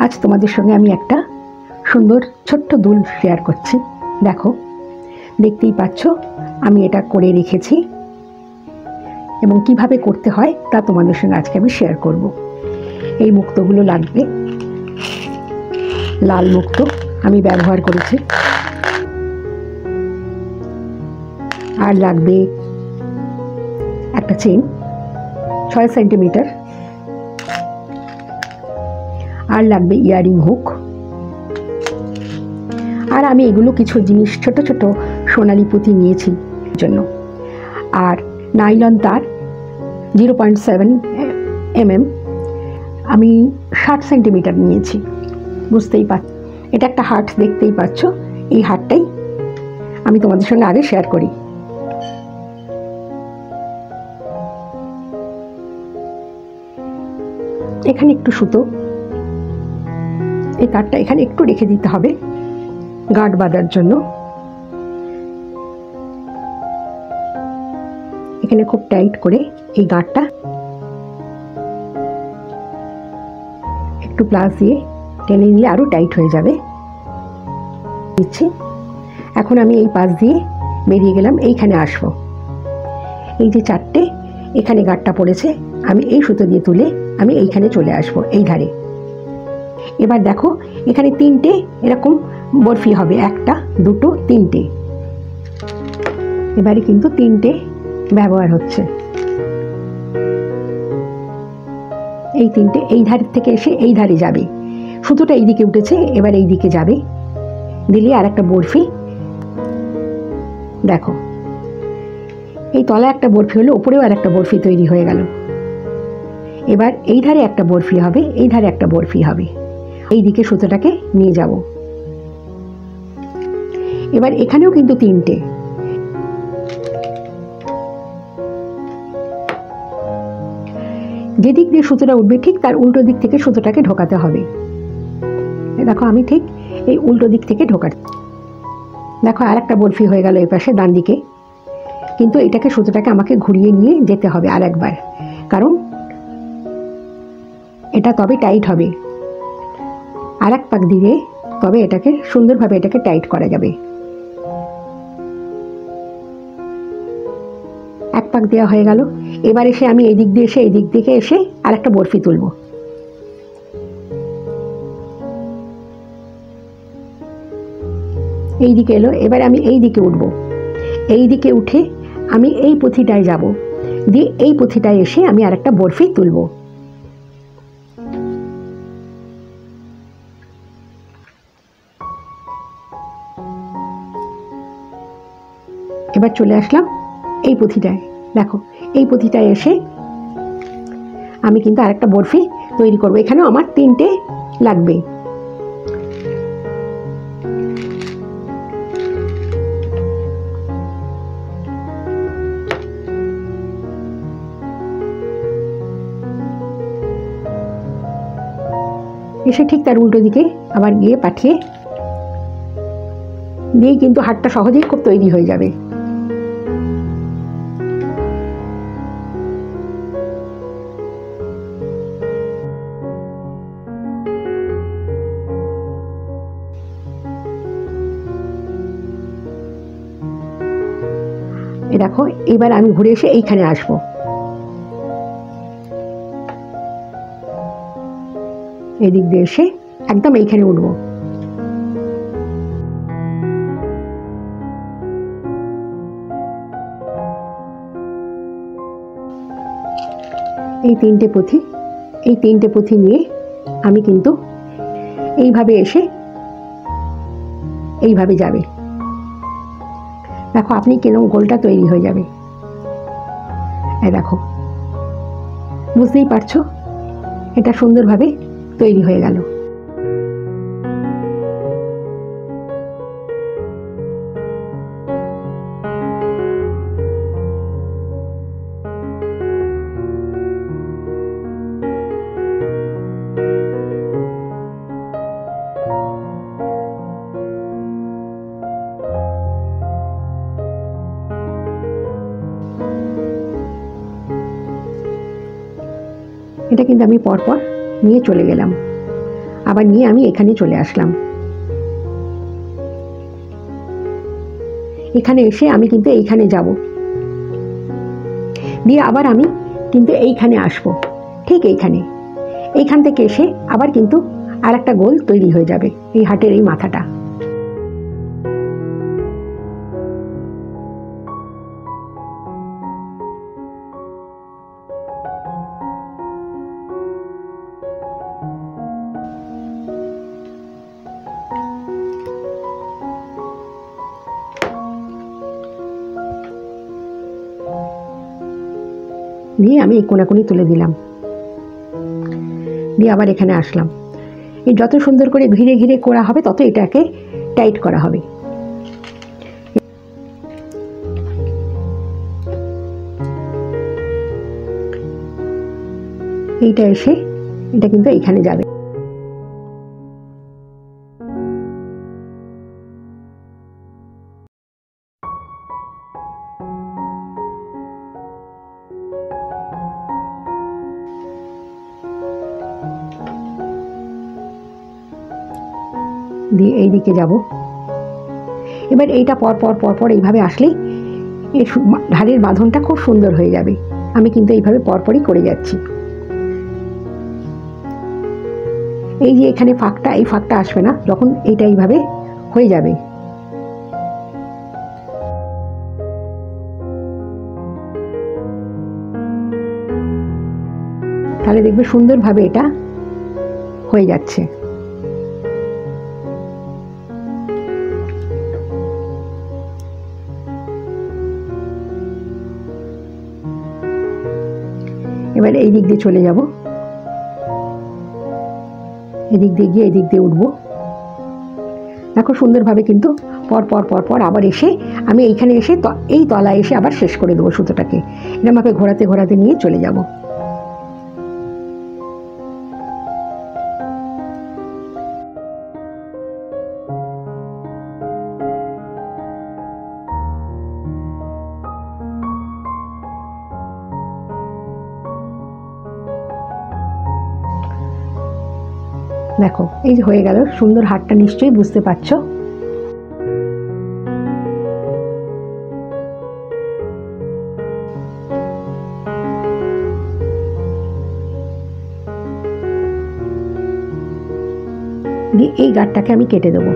আজ তোমাদের সঙ্গে আমি একটা সুন্দর ছোট্ট দুল শেয়ার করছি। দেখো, দেখতেই পাচ্ছ আমি এটা করে রেখেছি এবং কিভাবে করতে হয় তা তোমাদের সঙ্গে আজকে আমি শেয়ার করব। এই মুক্তগুলো লাগবে, লাল মুক্ত আমি ব্যবহার করেছি, আর লাগবে একটা চেন 6 সেন্টিমিটার, আর লাগবে ইয়ারিং হুক, আর আমি এগুলো কিছু জিনিস ছোট ছোট সোনালি পুঁতি নিয়েছি জন্য, আর নাইলন তার 0.7 mm আমি 60 সেন্টিমিটার নিয়েছি। বুঝতেই পারছ, এটা একটা হার্ট, দেখতেই পাচ্ছ। এই হার্টটাই আমি তোমাদের সঙ্গে আগে শেয়ার করি। এখানে একটু সুতো, এই তারটা এখানে একটু রেখে দিতে হবে গাঁট বাঁধার জন্য। এখানে খুব টাইট করে এই গাঁটটা একটু প্লাস দিয়ে টেনে নিলে আরো টাইট হয়ে যাবে। দিচ্ছি। এখন আমি এই পাশ দিয়ে বেরিয়ে গেলাম, এইখানে আসবো। এই যে চারটে এখানে গাঁটটা পড়েছে, আমি এই সুতো দিয়ে তুলে আমি এইখানে চলে আসবো, এই ধারে। এবার দেখো, এখানে 3টে এরকম বরফি হবে, 1টা 2টো 3টে। এবারে কিন্তু 3টে ব্যবহার হচ্ছে। এই 3টে এই ধার থেকে এসে এই ধারে যাবে, সুতোটা এইদিকে উঠেছে, এবার এই দিকে যাবে, দিলে আর একটা বরফি। দেখো, এই তলায় একটা বরফি হলো, উপরেও আর একটা বরফি তৈরি হয়ে গেল। এবার এই ধারে একটা বরফি হবে, এই ধারে একটা বরফি হবে। এই দিকে সুতোটাকে নিয়ে যাব। এবার এখানেও কিন্তু 3টে। যেদিক দিয়ে সুতোটা উঠবে ঠিক তার উল্টো দিক থেকে সুতোটাকে ঢোকাতে হবে। দেখো, আমি ঠিক এই উল্টো দিক থেকে ঢোকাচ্ছি। দেখো, আর একটা বরফি হয়ে গেল এই পাশে ডান দিকে, কিন্তু এটাকে সুতোটাকে আমাকে ঘুরিয়ে নিয়ে যেতে হবে আর একবার, কারণ এটা তবে টাইট হবে। আর এক পাক দিয়ে তবে এটাকে সুন্দরভাবে এটাকে টাইট করা যাবে। এক পাক দেওয়া হয়ে গেল। এবার এসে আমি এই দিক দিয়ে এসে এই দিক থেকে এসে আর একটা বরফি তুলব। এই দিকে এলো, এবার আমি এই দিকে উঠব। এই দিকে উঠে আমি এই পুঁথিটায় যাব, দিয়ে এই পুঁথিটায় এসে আমি আর একটা বরফি তুলব। এবার চলে আসলাম এই পুঁথিটায়। দেখো, এই পুঁথিটায় এসে আমি কিন্তু আরেকটা বরফি তৈরি করব। এখানেও আমার 3টে লাগবে। এসে ঠিক তার উল্টো দিকে আবার গিয়ে পাঠিয়ে দিয়েই কিন্তু হাতটা সহজেই খুব তৈরি হয়ে যাবে। দেখো, এবার আমি ঘুরে এসে এইখানে আসবো। এই দিক দিয়ে এসে একদম এইখানে উঠবো। এই 3টে পুঁথি, এই 3টে পুঁথি নিয়ে আমি কিন্তু এইভাবে এসে এইভাবে যাবে। দেখো, আপনি কেন গোলটা তৈরি হয়ে যাবে। এই দেখো, বুঝতেই পারছো এটা সুন্দরভাবে তৈরি হয়ে গেল। এটা কিন্তু আমি পরপর নিয়ে চলে গেলাম। আবার নিয়ে আমি এখানে চলে আসলাম। এখানে এসে আমি কিন্তু এইখানে যাব, দিয়ে আবার আমি কিন্তু এইখানে আসব, ঠিক এইখান থেকে এসে আবার কিন্তু আর একটা গোল তৈরি হয়ে যাবে এই হাটের এই মাথাটা। দিয়ে আমি এই কোনাকুনি তুলে দিলাম, দিয়ে আবার এখানে আসলাম। এই যত সুন্দর করে ঘিরে ঘিরে করা হবে তত এটাকে টাইট করা হবে। এইটা এসে এটা কিন্তু এইখানে যাবে। দিয়ে এই দিকে যাব। এবার এইটা পর পর পর পর এইভাবে আসলেই এই ধারের বাঁধনটা খুব সুন্দর হয়ে যাবে। আমি কিন্তু এইভাবে পরপরই করে যাচ্ছি। এই যে এখানে ফাঁকটা, এই ফাঁকটা আসবে না যখন এইটা এইভাবে হয়ে যাবে। তাহলে দেখবে সুন্দরভাবে এটা হয়ে যাচ্ছে। এবার এই দিক দিয়ে চলে যাব, এদিক দিয়ে গিয়ে এদিক দিয়ে উঠবো। দেখো সুন্দরভাবে কিন্তু পর পর পর পর আবার এসে আমি এইখানে এসে এই তলায় এসে আবার শেষ করে দেবো সুতোটাকে। এরকমভাবে ঘোরাতে ঘোরাতে নিয়ে চলে যাব। দেখো এই যে হয়ে গেল সুন্দর হারটা, নিশ্চয়ই বুঝতে পারছো। দিয়ে এই গাঁটটাকে আমি কেটে দেবো।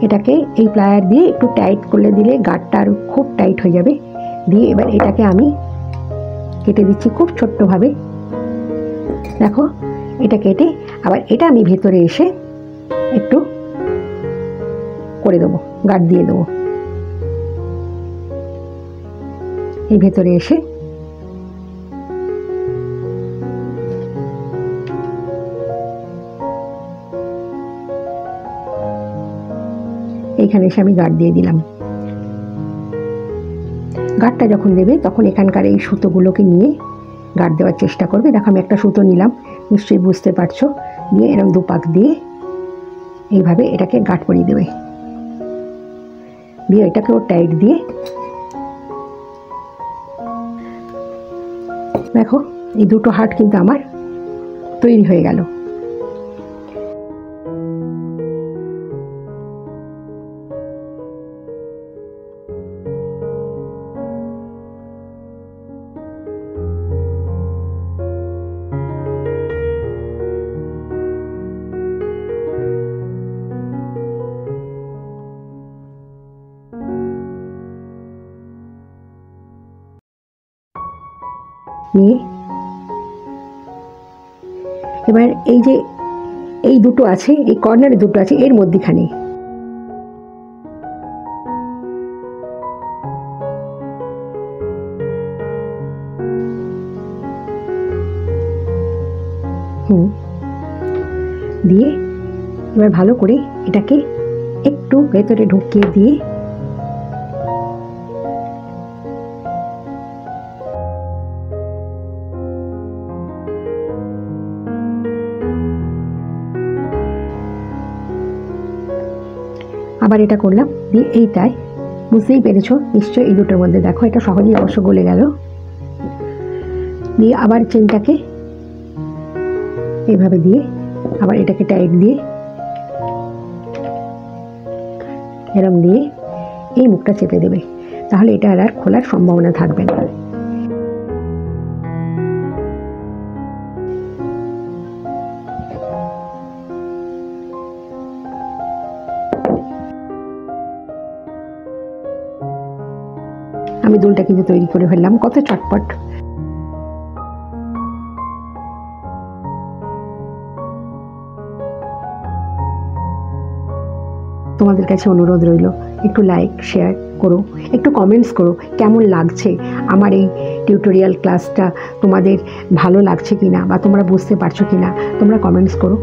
এটাকে এই প্লায়ার দিয়ে একটু টাইট করলে দিলে গাঁটটা আর খুব টাইট হয়ে যাবে। দিয়ে এবার এটাকে আমি কেটে দিচ্ছি খুব ছোট্টভাবে। দেখো এটা কেটে আবার এটা আমি ভেতরে এসে একটু করে দেবো, গাঁট দিয়ে দেবো। এই ভেতরে এসে এইখানে এসে আমি গাঁট দিয়ে দিলাম। গাঁটটা যখন দেবে তখন এখানকার এই সুতোগুলোকে নিয়ে গাঁট দেওয়ার চেষ্টা করবে। দেখো আমি একটা সুতো নিলাম, নিশ্চয়ই বুঝতে পারছো। দিয়ে এরকম দুপাক দিয়ে এইভাবে এটাকে গাঁট পরিয়ে দেবে। দিয়ে এটাকেও টাইট দিয়ে দেখো এই দুটো হাট কিন্তু আমার তৈরি হয়ে গেল। নিয়ে এবার এই যে এই দুটো আছে, এই কর্নারে দুটো আছে, এর মধ্যখানে দিয়ে এবার ভালো করে এটাকে একটু ভেতরে ঢুকিয়ে দিয়ে আবার এটা করলাম। দিয়ে এইটাই বুঝতেই পেরেছো নিশ্চয়ই, এই দুটোর মধ্যে দেখো এটা সহজেই অবশ্য গলে গেল। দিয়ে আবার চেনটাকে এইভাবে দিয়ে আবার এটাকে টাইট দিয়ে এরম দিয়ে এই মুখটা চেপে দেবে, তাহলে এটা আর খোলার সম্ভাবনা থাকবে না। আমি দুলটা কিন্তু তৈরি করে ফেললাম, কত চটপট। তোমাদের কাছে অনুরোধ রইল, একটু লাইক শেয়ার করো, একটু কমেন্টস করো কেমন লাগছে আমার এই টিউটোরিয়াল ক্লাসটা, তোমাদের ভালো লাগছে কিনা বা তোমরা বুঝতে পারছো কিনা, তোমরা কমেন্টস করো।